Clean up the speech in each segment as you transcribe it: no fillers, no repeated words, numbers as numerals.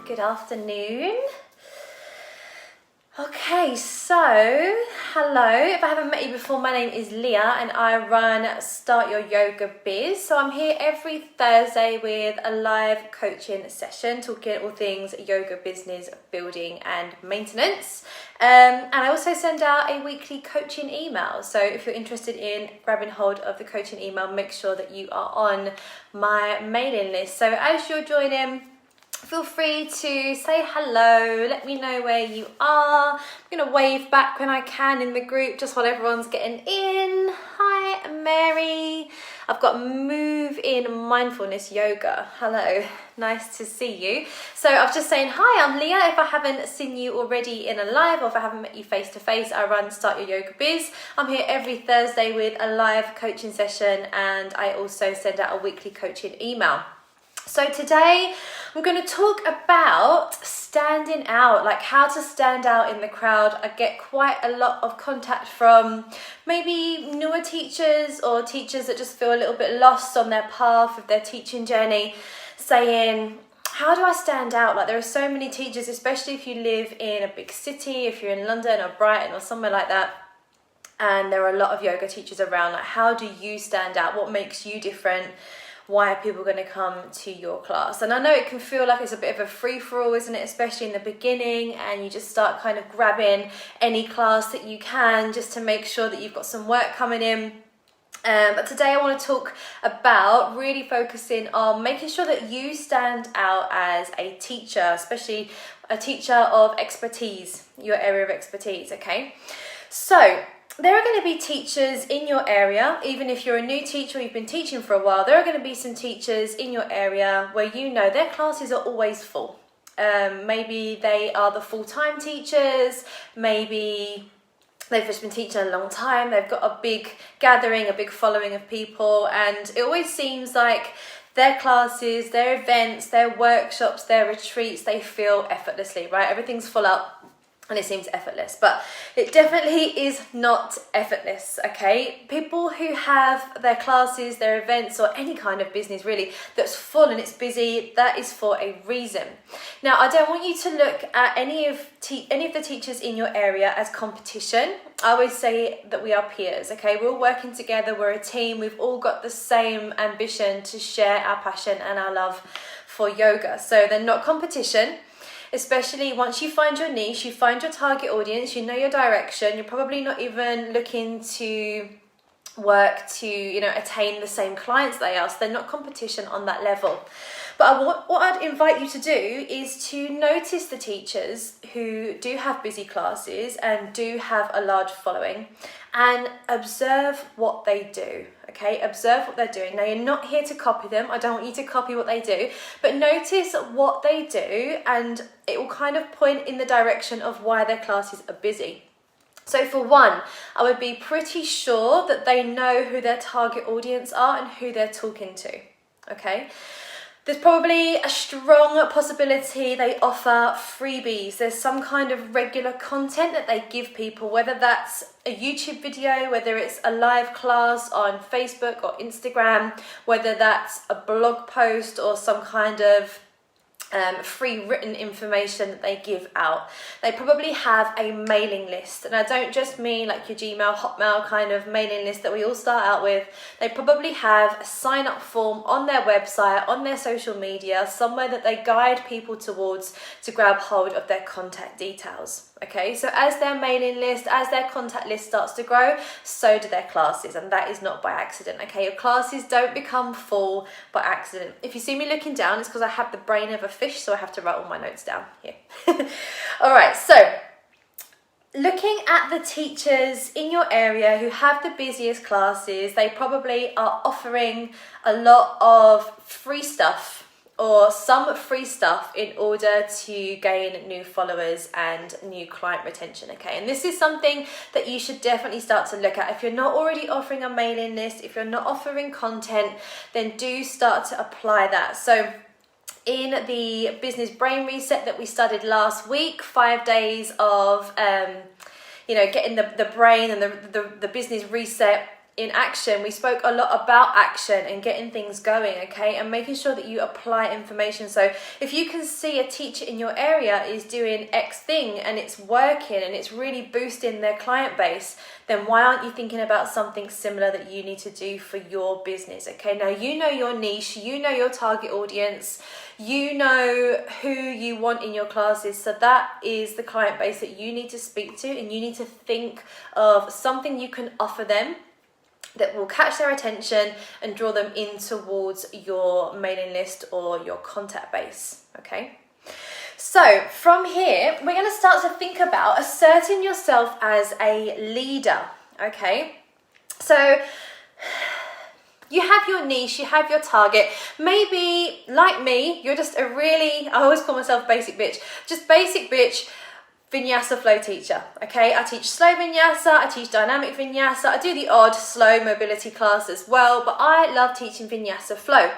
Good afternoon. Okay, so hello. If I haven't met you before, my name is Leah and I run Start Your Yoga Biz. So I'm here every Thursday with a live coaching session talking all things yoga business building and maintenance. And I also send out a weekly coaching email. So if you're interested in grabbing hold of the coaching email, make sure that you are on my mailing list. So as you're joining, feel free to say hello, let me know where you are. I'm going to wave back when I can in the group just while everyone's getting in. Hi, Mary. I've got Move In Mindfulness Yoga. Hello, nice to see you. So I was just saying, hi, I'm Leah. If I haven't seen you already in a live or if I haven't met you face to face, I run Start Your Yoga Biz. I'm here every Thursday with a live coaching session and I also send out a weekly coaching email. So today I'm going to talk about standing out, like how to stand out in the crowd. I get quite a lot of contact from maybe newer teachers or teachers that just feel a little bit lost on their path of their teaching journey, saying, how do I stand out? Like there are so many teachers, especially if you live in a big city, if you're in London or Brighton or somewhere like that, and there are a lot of yoga teachers around. Like, how do you stand out? What makes you different? Why are people going to come to your class? And I know it can feel like it's a bit of a free-for-all, isn't it? Especially in the beginning, and you just start kind of grabbing any class that you can just to make sure that you've got some work coming in. But today I want to talk about really focusing on making sure that you stand out as a teacher, especially a teacher of expertise, your area of expertise, okay? So there are going to be teachers in your area, even if you're a new teacher or you've been teaching for a while, there are going to be some teachers in your area where you know their classes are always full. Maybe they are the full-time teachers, maybe they've just been teaching a long time, they've got a big gathering, a big following of people, and it always seems like their classes, their events, their workshops, their retreats, they feel effortlessly, right? Everything's full up. And it seems effortless, but it definitely is not effortless, okay? People who have their classes, their events, or any kind of business really that's full and it's busy, that is for a reason. Now, I don't want you to look at any of the teachers in your area as competition. I always say that we are peers, okay? We're all working together, we're a team, we've all got the same ambition to share our passion and our love for yoga. So they're not competition. Especially once you find your niche, you find your target audience, you know your direction, you're probably not even looking to work to, attain the same clients they are, so they're not competition on that level. But what I'd invite you to do is to notice the teachers who do have busy classes and do have a large following and observe what they do, okay? Observe what they're doing. Now, you're not here to copy them. I don't want you to copy what they do, but notice what they do and it will kind of point in the direction of why their classes are busy. So for one, I would be pretty sure that they know who their target audience are and who they're talking to, okay? There's probably a strong possibility they offer freebies. There's some kind of regular content that they give people, whether that's a YouTube video, whether it's a live class on Facebook or Instagram, whether that's a blog post or some kind of free written information that they give out. They probably have a mailing list, and I don't just mean like your Gmail, Hotmail kind of mailing list that we all start out with. They probably have a sign up form on their website, on their social media, somewhere that they guide people towards to grab hold of their contact details. Okay, so as their mailing list, as their contact list starts to grow, so do their classes, and that is not by accident. Okay, your classes don't become full by accident. If you see me looking down, it's because I have the brain of a fish, so I have to write all my notes down here. All right, so looking at the teachers in your area who have the busiest classes, they probably are offering a lot of free stuff or some free stuff in order to gain new followers and new client retention, okay? And this is something that you should definitely start to look at. If you're not already offering a mailing list, if you're not offering content, then do start to apply that. So in the business brain reset that we studied last week, 5 days of getting the brain and the business reset in action, we spoke a lot about action and getting things going, okay, and making sure that you apply information. So if you can see a teacher in your area is doing X thing and it's working and it's really boosting their client base, then why aren't you thinking about something similar that you need to do for your business? Okay, now you know your niche, you know your target audience, you know who you want in your classes, so that is the client base that you need to speak to, and you need to think of something you can offer them that will catch their attention and draw them in towards your mailing list or your contact base, okay? So from here, we're going to start to think about asserting yourself as a leader, okay? So you have your niche, you have your target. Maybe, like me, you're just I always call myself basic bitch, just basic bitch Vinyasa flow teacher, okay? I teach slow vinyasa, I teach dynamic vinyasa, I do the odd slow mobility class as well, but I love teaching vinyasa flow.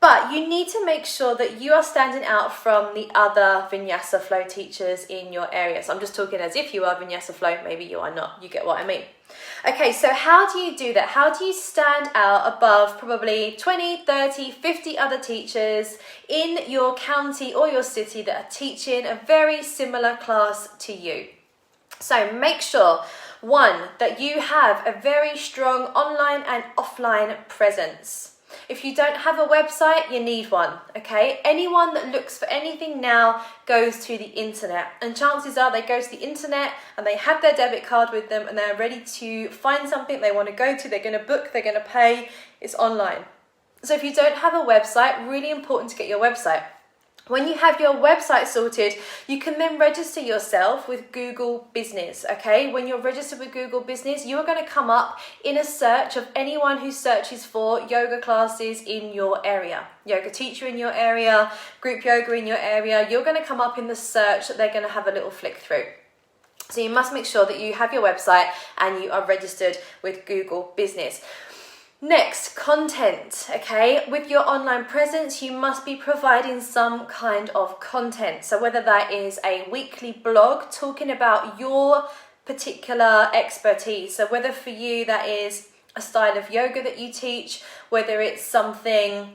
But you need to make sure that you are standing out from the other Vinyasa flow teachers in your area. So I'm just talking as if you are Vinyasa flow, maybe you are not, you get what I mean. Okay, so how do you do that? How do you stand out above probably 20, 30, 50 other teachers in your county or your city that are teaching a very similar class to you? So make sure, one, that you have a very strong online and offline presence. If you don't have a website, you need one, okay? Anyone that looks for anything now goes to the internet, and chances are they go to the internet and they have their debit card with them and they're ready to find something they want to go to, they're going to book, they're going to pay, it's online. So if you don't have a website, really important to get your website. When you have your website sorted, you can then register yourself with Google Business, okay? When you're registered with Google Business, you're going to come up in a search of anyone who searches for yoga classes in your area, yoga teacher in your area, group yoga in your area. You're going to come up in the search that they're going to have a little flick through. So you must make sure that you have your website and you are registered with Google Business. Next, content, okay? With your online presence, you must be providing some kind of content. So whether that is a weekly blog talking about your particular expertise, so whether for you that is a style of yoga that you teach, whether it's something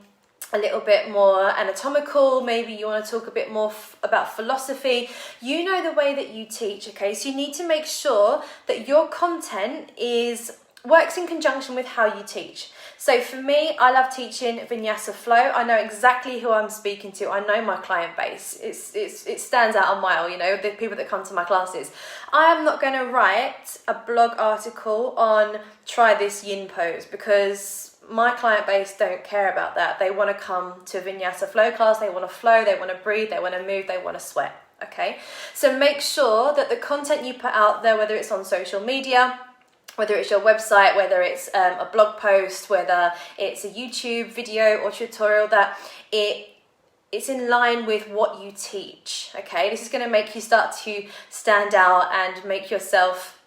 a little bit more anatomical, maybe you want to talk a bit more about philosophy, you know the way that you teach, okay? So you need to make sure that your content works in conjunction with how you teach. So for me, I love teaching Vinyasa flow. I know exactly who I'm speaking to. I know my client base. It stands out a mile, you know, the people that come to my classes. I am not going to write a blog article on try this yin pose because my client base don't care about that. They want to come to a Vinyasa flow class. They want to flow, they want to breathe, they want to move, they want to sweat, okay? So make sure that the content you put out there, whether it's on social media, whether it's your website, whether it's a blog post, whether it's a YouTube video or tutorial, that it's in line with what you teach, okay? This is going to make you start to stand out and make yourself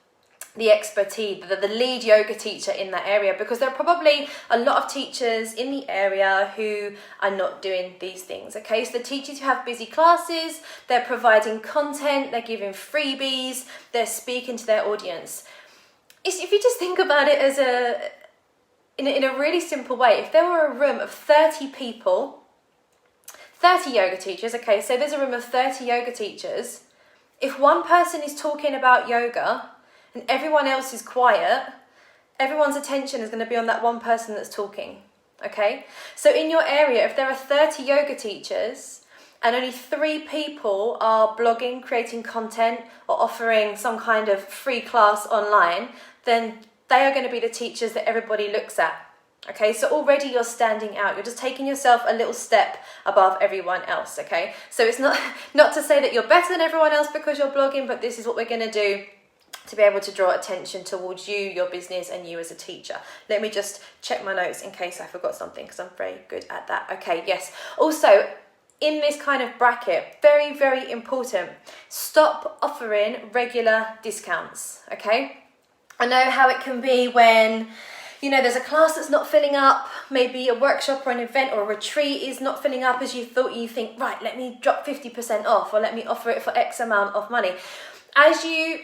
the expertise, the lead yoga teacher in that area, because there are probably a lot of teachers in the area who are not doing these things, okay? So the teachers who have busy classes, they're providing content, they're giving freebies, they're speaking to their audience. If you just think about it as in a really simple way, if there were a room of 30 people, 30 yoga teachers, okay, so there's a room of 30 yoga teachers, if one person is talking about yoga and everyone else is quiet, everyone's attention is going to be on that one person that's talking, okay? So in your area, if there are 30 yoga teachers and only 3 people are blogging, creating content or offering some kind of free class online, then they are going to be the teachers that everybody looks at. Okay, so already you're standing out. You're just taking yourself a little step above everyone else, okay? So it's not to say that you're better than everyone else because you're blogging, but this is what we're going to do to be able to draw attention towards you, your business, and you as a teacher. Let me just check my notes in case I forgot something because I'm very good at that. Okay, yes. Also, in this kind of bracket, very, very important, stop offering regular discounts, okay? I know how it can be when, you know, there's a class that's not filling up, maybe a workshop or an event or a retreat is not filling up as you thought. You think, right, let me drop 50% off or let me offer it for X amount of money. As you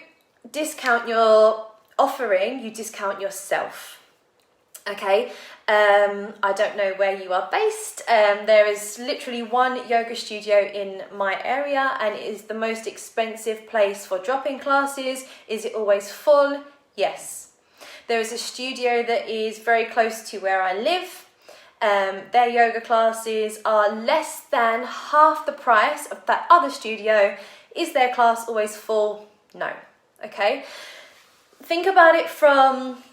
discount your offering, you discount yourself. Okay, I don't know where you are based. There is literally one yoga studio in my area, and it is the most expensive place for drop-in classes. Is it always full? Yes. There is a studio that is very close to where I live. Their yoga classes are less than half the price of that other studio. Is their class always full? No. Okay. Think about it from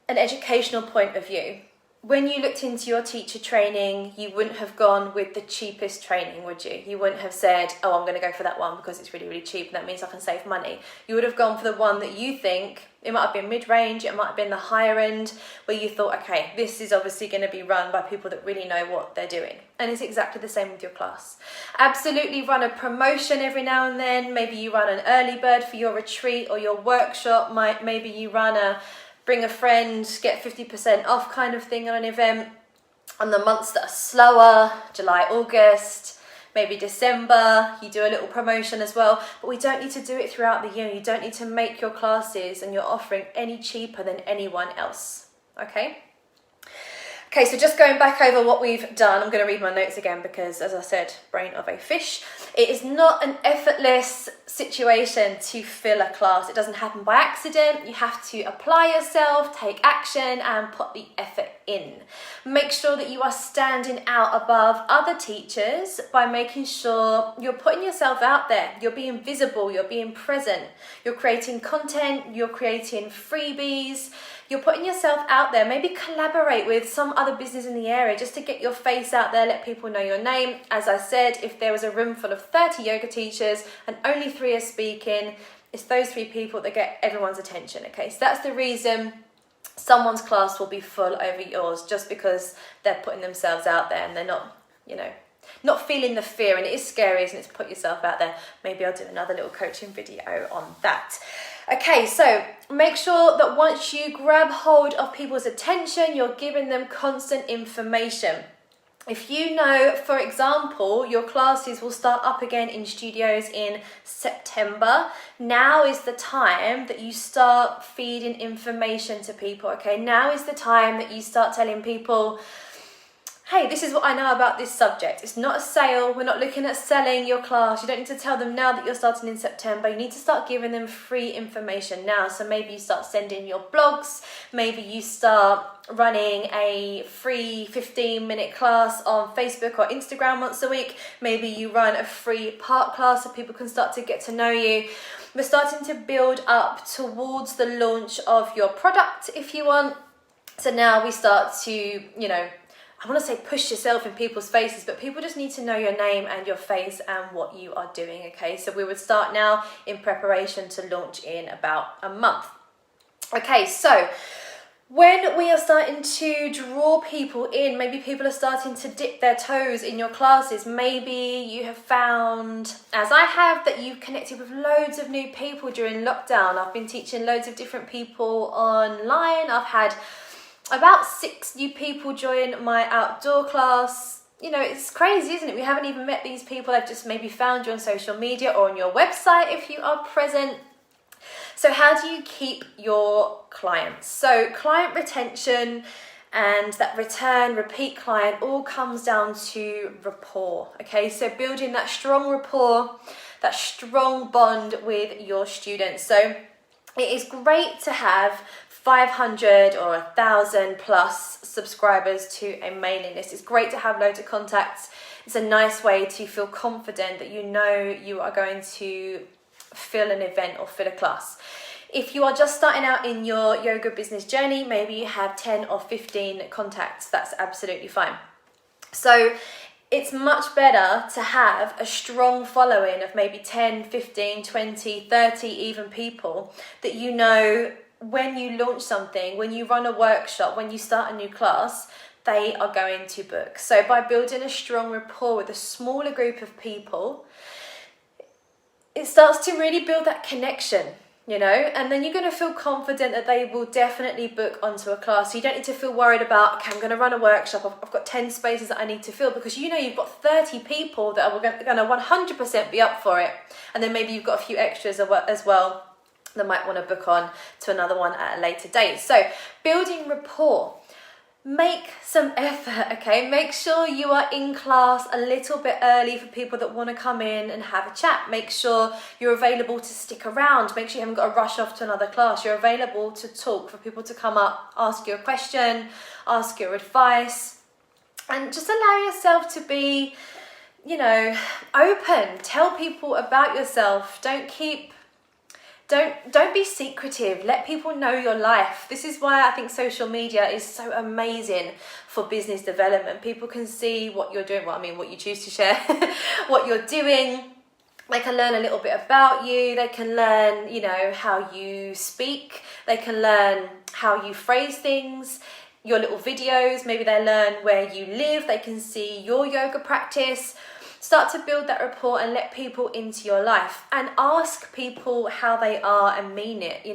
an educational point of view. When you looked into your teacher training, you wouldn't have gone with the cheapest training, would you? You wouldn't have said, oh, I'm going to go for that one because it's really, really cheap and that means I can save money. You would have gone for the one that you think, it might have been mid-range, it might have been the higher end, where you thought, okay, this is obviously going to be run by people that really know what they're doing. And it's exactly the same with your class. Absolutely run a promotion every now and then. Maybe you run an early bird for your retreat or your workshop. Maybe you run a bring a friend, get 50% off kind of thing on an event. On the months that are slower, July, August, maybe December, you do a little promotion as well. But we don't need to do it throughout the year. You don't need to make your classes and your offering any cheaper than anyone else, okay? Okay, so just going back over what we've done, I'm going to read my notes again because, as I said, brain of a fish. It is not an effortless situation to fill a class. It doesn't happen by accident. You have to apply yourself, take action, and put the effort in. Make sure that you are standing out above other teachers by making sure you're putting yourself out there. You're being visible, you're being present, you're creating content, you're creating freebies, you're putting yourself out there. Maybe collaborate with some other business in the area just to get your face out there, let people know your name. As I said, if there was a room full of 30 yoga teachers and only 3 are speaking, it's those 3 people that get everyone's attention, okay? So that's the reason someone's class will be full over yours, just because they're putting themselves out there and they're not, not feeling the fear. And it is scary, isn't it, to put yourself out there. Maybe I'll do another little coaching video on that. Okay, so make sure that once you grab hold of people's attention, you're giving them constant information. If you know, for example, your classes will start up again in studios in September, now is the time that you start feeding information to people, okay? Now is the time that you start telling people, hey, this is what I know about this subject. It's not a sale. We're not looking at selling your class. You don't need to tell them now that you're starting in September. You need to start giving them free information now. So maybe you start sending your blogs. Maybe you start running a free 15-minute class on Facebook or Instagram once a week. Maybe you run a free park class so people can start to get to know you. We're starting to build up towards the launch of your product, if you want. So now we start to, I want to say push yourself in people's faces, but people just need to know your name and your face and what you are doing, okay? So we would start now in preparation to launch in about a month. Okay, so when we are starting to draw people in, maybe people are starting to dip their toes in your classes. Maybe you have found, as I have, that you've connected with loads of new people during lockdown. I've been teaching loads of different people online. I've had about 6 new people join my outdoor class. It's crazy, isn't it? We haven't even met these people. They've just maybe found you on social media or on your website if you are present. So how do you keep your clients? So client retention and that repeat client all comes down to rapport, okay? So building that strong rapport, that strong bond with your students. So it is great to have 500 or 1,000 plus subscribers to a mailing list. It's great to have loads of contacts. It's a nice way to feel confident that you know you are going to fill an event or fill a class. If you are just starting out in your yoga business journey, maybe you have 10 or 15 contacts. That's absolutely fine. So it's much better to have a strong following of maybe 10, 15, 20, 30 even people that you know when you launch something, when you run a workshop, when you start a new class, they are going to book. So by building a strong rapport with a smaller group of people, it starts to really build that connection, and then you're going to feel confident that they will definitely book onto a class. So you don't need to feel worried about, okay, I'm going to run a workshop, I've got 10 spaces that I need to fill, because you've got 30 people that are going to 100% be up for it. And then maybe you've got a few extras as well. that might want to book on to another one at a later date. So building rapport. Make some effort, okay? Make sure you are in class a little bit early for people that want to come in and have a chat. Make sure you're available to stick around. Make sure you haven't got to rush off to another class. You're available to talk, for people to come up, ask you a question, ask your advice, and just allow yourself to be, open. Tell people about yourself. Don't be secretive. Let people know your life. This is why I think social media is so amazing for business development. People can see what you're doing, what you choose to share, what you're doing. They can learn a little bit about you. They can learn, how you speak. They can learn how you phrase things, your little videos. Maybe they learn where you live. They can see your yoga practice. Start to build that rapport and let people into your life, and ask people how they are and mean it,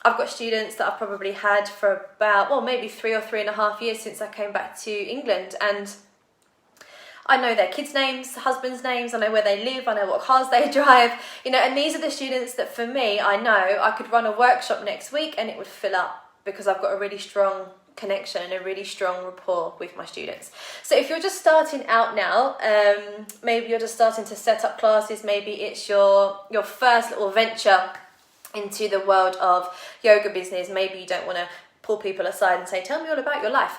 I've got students that I've probably had for about, maybe 3 or 3.5 years since I came back to England, and I know their kids' names, husbands' names, I know where they live, I know what cars they drive, and these are the students that for me, I know I could run a workshop next week and it would fill up, because I've got a really strong connection and a really strong rapport with my students. So if you're just starting out now, maybe you're just starting to set up classes, maybe it's your first little venture into the world of yoga business, maybe you don't want to pull people aside and say, tell me all about your life.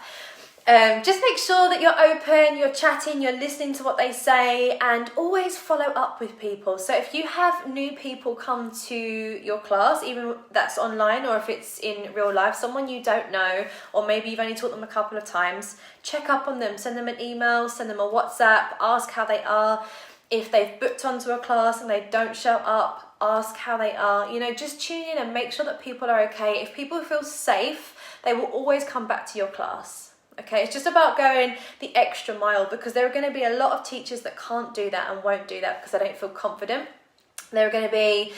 Just make sure that you're open, you're chatting, you're listening to what they say, and always follow up with people. So if you have new people come to your class, even that's online or if it's in real life, someone you don't know, or maybe you've only taught them a couple of times, check up on them, send them an email, send them a WhatsApp, ask how they are. If they've booked onto a class and they don't show up, ask how they are. Just tune in and make sure that people are okay. If people feel safe, they will always come back to your class. Okay, it's just about going the extra mile, because there are going to be a lot of teachers that can't do that and won't do that because they don't feel confident. There are going to be,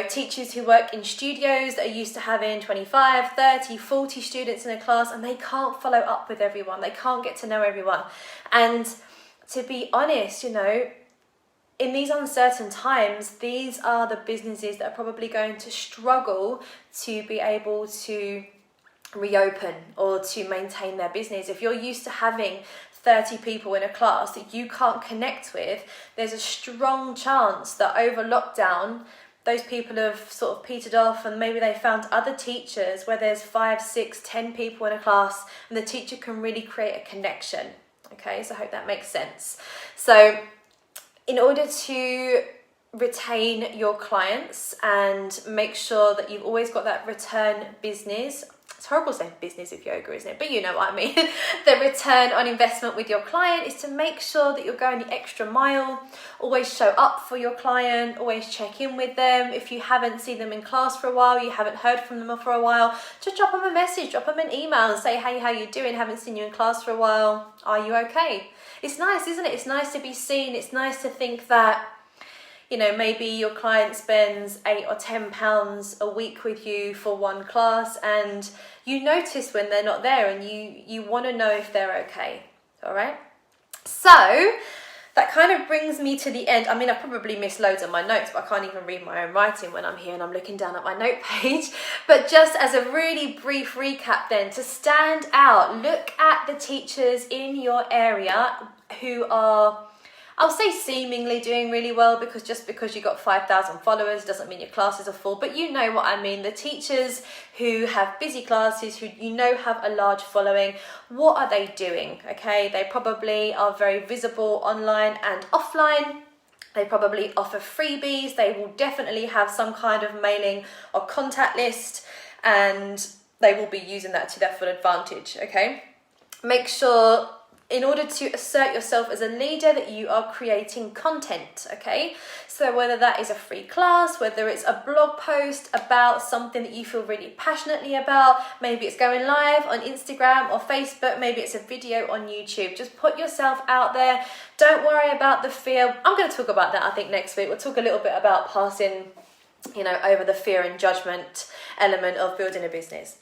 teachers who work in studios that are used to having 25, 30, 40 students in a class, and they can't follow up with everyone. They can't get to know everyone. And to be honest, in these uncertain times, these are the businesses that are probably going to struggle to be able to reopen or to maintain their business. If you're used to having 30 people in a class that you can't connect with, there's a strong chance that over lockdown those people have sort of petered off, and maybe they found other teachers where there's 5, 6, 10 people in a class and the teacher can really create a connection. Okay, so I hope that makes sense. So in order to retain your clients and make sure that you've always got that return business, it's horrible saying business with yoga, isn't it? But you know what I mean. The return on investment with your client is to make sure that you're going the extra mile. Always show up for your client. Always check in with them. If you haven't seen them in class for a while, you haven't heard from them for a while, just drop them a message, drop them an email and say, hey, how you doing? Haven't seen you in class for a while. Are you okay? It's nice, isn't it? It's nice to be seen. It's nice to think that, maybe your client spends £8 or £10 a week with you for one class, and you notice when they're not there, and you want to know if they're okay. All right. So that kind of brings me to the end. I probably missed loads of my notes, but I can't even read my own writing when I'm here and I'm looking down at my note page. But just as a really brief recap then, to stand out, look at the teachers in your area who are, I'll say, seemingly doing really well, because just because you got 5,000 followers doesn't mean your classes are full, but you know what I mean. The teachers who have busy classes, who have a large following, what are they doing? Okay, they probably are very visible online and offline. They probably offer freebies. They will definitely have some kind of mailing or contact list, and they will be using that to their full advantage. Okay, make sure, in order to assert yourself as a leader, that you are creating content, okay? So whether that is a free class, whether it's a blog post about something that you feel really passionately about, maybe it's going live on Instagram or Facebook, maybe it's a video on YouTube. Just put yourself out there. Don't worry about the fear. I'm going to talk about that, I think, next week. We'll talk a little bit about passing, over the fear and judgment element of building a business.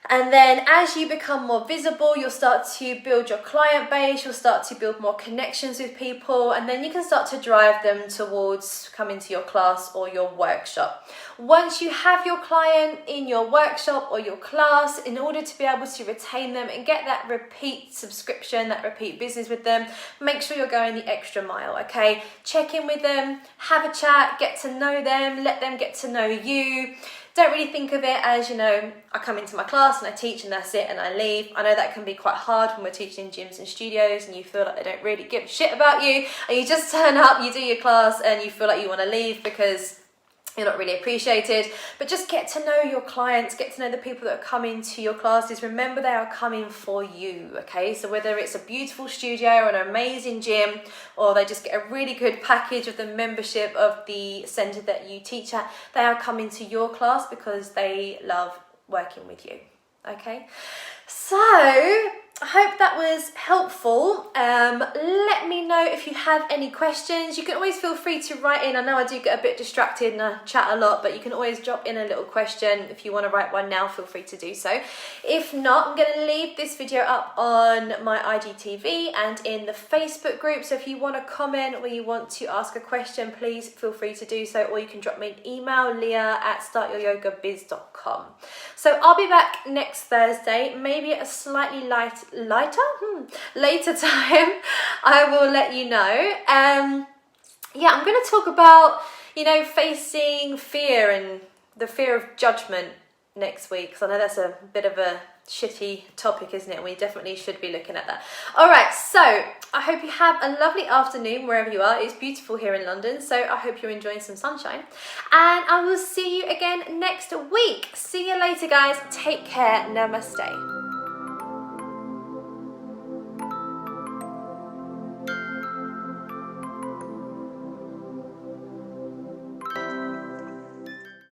And then as you become more visible, you'll start to build your client base, you'll start to build more connections with people, and then you can start to drive them towards coming to your class or your workshop. Once you have your client in your workshop or your class, in order to be able to retain them and get that repeat subscription, that repeat business with them, make sure you're going the extra mile, okay? Check in with them, have a chat, get to know them, let them get to know you. Don't really think of it as, you know, I come into my class and I teach and that's it and I leave. I know that can be quite hard when we're teaching in gyms and studios and you feel like they don't really give a shit about you, and you just turn up, you do your class and you feel like you want to leave because you're not really appreciated. But just get to know your clients, get to know the people that are coming to your classes. Remember, they are coming for you, okay? So whether it's a beautiful studio or an amazing gym, or they just get a really good package of the membership of the centre that you teach at, they are coming to your class because they love working with you, okay? So I hope that was helpful. Let me know if you have any questions. You can always feel free to write in. I know I do get a bit distracted and I chat a lot, but you can always drop in a little question. If you want to write one now, feel free to do so. If not, I'm going to leave this video up on my IGTV and in the Facebook group. So if you want to comment or you want to ask a question, please feel free to do so, or you can drop me an email, leah@startyouryogabiz.com. So I'll be back next Thursday, maybe at a slightly later time. I will let you know. Yeah, I'm going to talk about, you know, facing fear and the fear of judgment next week, because I know that's a bit of a shitty topic, isn't it? We definitely should be looking at that. All right, so I hope you have a lovely afternoon wherever you are. It's beautiful here in London, so I hope you're enjoying some sunshine, and I will see you again next week. See you later, guys. Take care. Namaste.